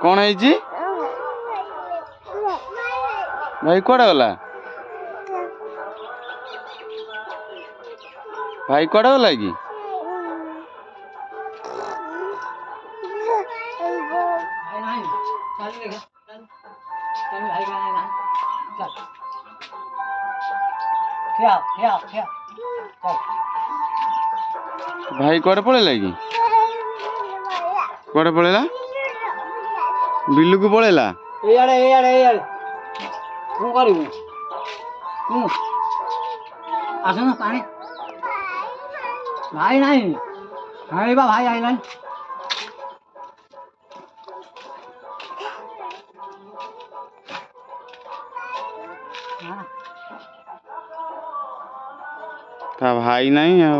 कौन है जी भाई कुआड़े गला भाई कुआड़े गला कि भाई कुआड़े पळेला कि कुआड़े पळेला बिल्लू को पळेला कौन करू आस ना पानी भाई नहीं भाई बा भाई आइलन था भाई नहीं है।